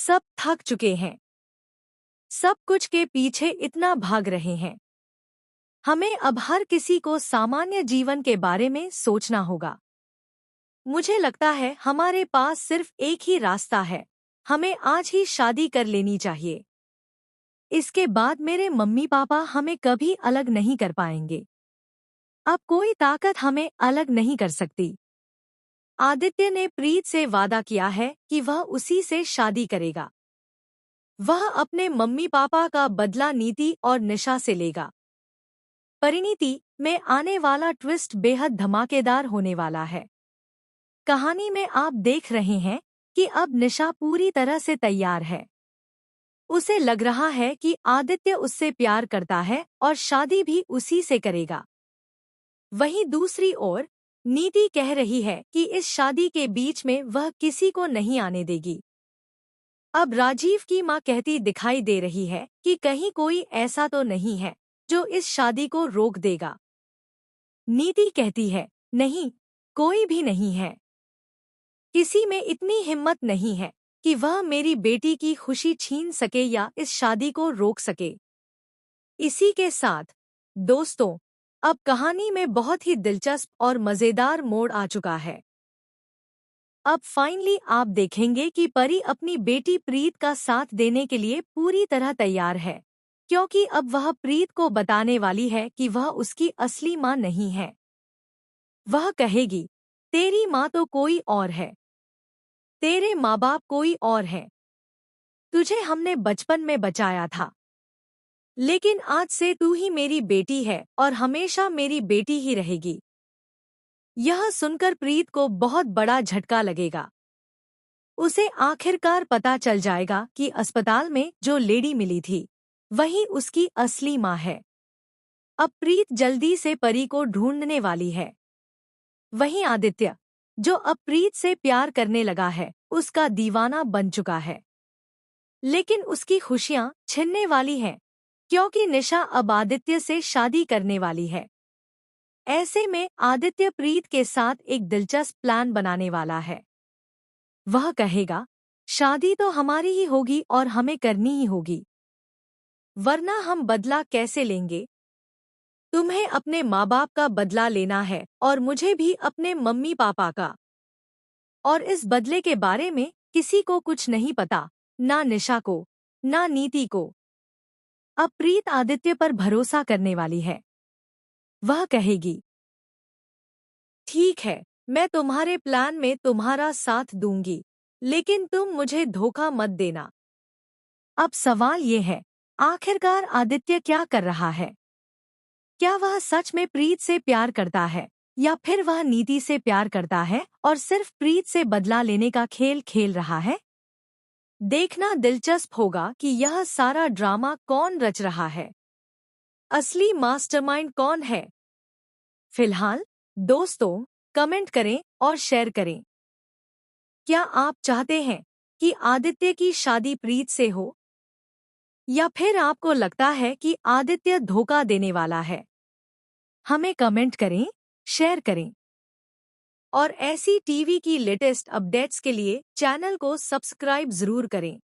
सब थक चुके हैं। सब कुछ के पीछे इतना भाग रहे हैं। हमें अब हर किसी को सामान्य जीवन के बारे में सोचना होगा। मुझे लगता है हमारे पास सिर्फ एक ही रास्ता है। हमें आज ही शादी कर लेनी चाहिए। इसके बाद मेरे मम्मी पापा हमें कभी अलग नहीं कर पाएंगे। अब कोई ताकत हमें अलग नहीं कर सकती। आदित्य ने प्रीत से वादा किया है कि वह उसी से शादी करेगा। वह अपने मम्मी पापा का बदला नीति और निशा से लेगा। परिणीति में आने वाला ट्विस्ट बेहद धमाकेदार होने वाला है। कहानी में आप देख रहे हैं कि अब निशा पूरी तरह से तैयार है। उसे लग रहा है कि आदित्य उससे प्यार करता है और शादी भी उसी से करेगा। वहीं दूसरी ओर नीति कह रही है कि इस शादी के बीच में वह किसी को नहीं आने देगी। अब राजीव की मां कहती दिखाई दे रही है कि कहीं कोई ऐसा तो नहीं है जो इस शादी को रोक देगा। नीति कहती है, नहीं, कोई भी नहीं है। किसी में इतनी हिम्मत नहीं है कि वह मेरी बेटी की खुशी छीन सके या इस शादी को रोक सके। इसी के साथ दोस्तों, अब कहानी में बहुत ही दिलचस्प और मजेदार मोड़ आ चुका है। अब फाइनली आप देखेंगे कि परी अपनी बेटी प्रीत का साथ देने के लिए पूरी तरह तैयार है, क्योंकि अब वह प्रीत को बताने वाली है कि वह उसकी असली माँ नहीं है। वह कहेगी, तेरी माँ तो कोई और है, तेरे माँ बाप कोई और हैं। तुझे हमने बचपन में बचाया था, लेकिन आज से तू ही मेरी बेटी है और हमेशा मेरी बेटी ही रहेगी। यह सुनकर प्रीत को बहुत बड़ा झटका लगेगा। उसे आखिरकार पता चल जाएगा कि अस्पताल में जो लेडी मिली थी वही उसकी असली माँ है। अब प्रीत जल्दी से परी को ढूंढने वाली है। वहीं आदित्य, जो अब प्रीत से प्यार करने लगा है, उसका दीवाना बन चुका है। लेकिन उसकी खुशियां छिनने वाली हैं, क्योंकि निशा अब आदित्य से शादी करने वाली है। ऐसे में आदित्य प्रीत के साथ एक दिलचस्प प्लान बनाने वाला है। वह कहेगा, शादी तो हमारी ही होगी और हमें करनी ही होगी, वरना हम बदला कैसे लेंगे। तुम्हें अपने माँ बाप का बदला लेना है और मुझे भी अपने मम्मी पापा का। और इस बदले के बारे में किसी को कुछ नहीं पता, ना निशा को, ना नीति को। अब प्रीत आदित्य पर भरोसा करने वाली है। वह कहेगी, ठीक है, मैं तुम्हारे प्लान में तुम्हारा साथ दूंगी, लेकिन तुम मुझे धोखा मत देना। अब सवाल ये है, आखिरकार आदित्य क्या कर रहा है? क्या वह सच में प्रीत से प्यार करता है, या फिर वह नीति से प्यार करता है और सिर्फ प्रीत से बदला लेने का खेल खेल रहा है? देखना दिलचस्प होगा कि यह सारा ड्रामा कौन रच रहा है। असली मास्टरमाइंड कौन है? फिलहाल दोस्तों, कमेंट करें और शेयर करें। क्या आप चाहते हैं कि आदित्य की शादी प्रीत से हो, या फिर आपको लगता है कि आदित्य धोखा देने वाला है? हमें कमेंट करें, शेयर करें। और ऐसी टीवी की लेटेस्ट अपडेट्स के लिए चैनल को सब्सक्राइब जरूर करें।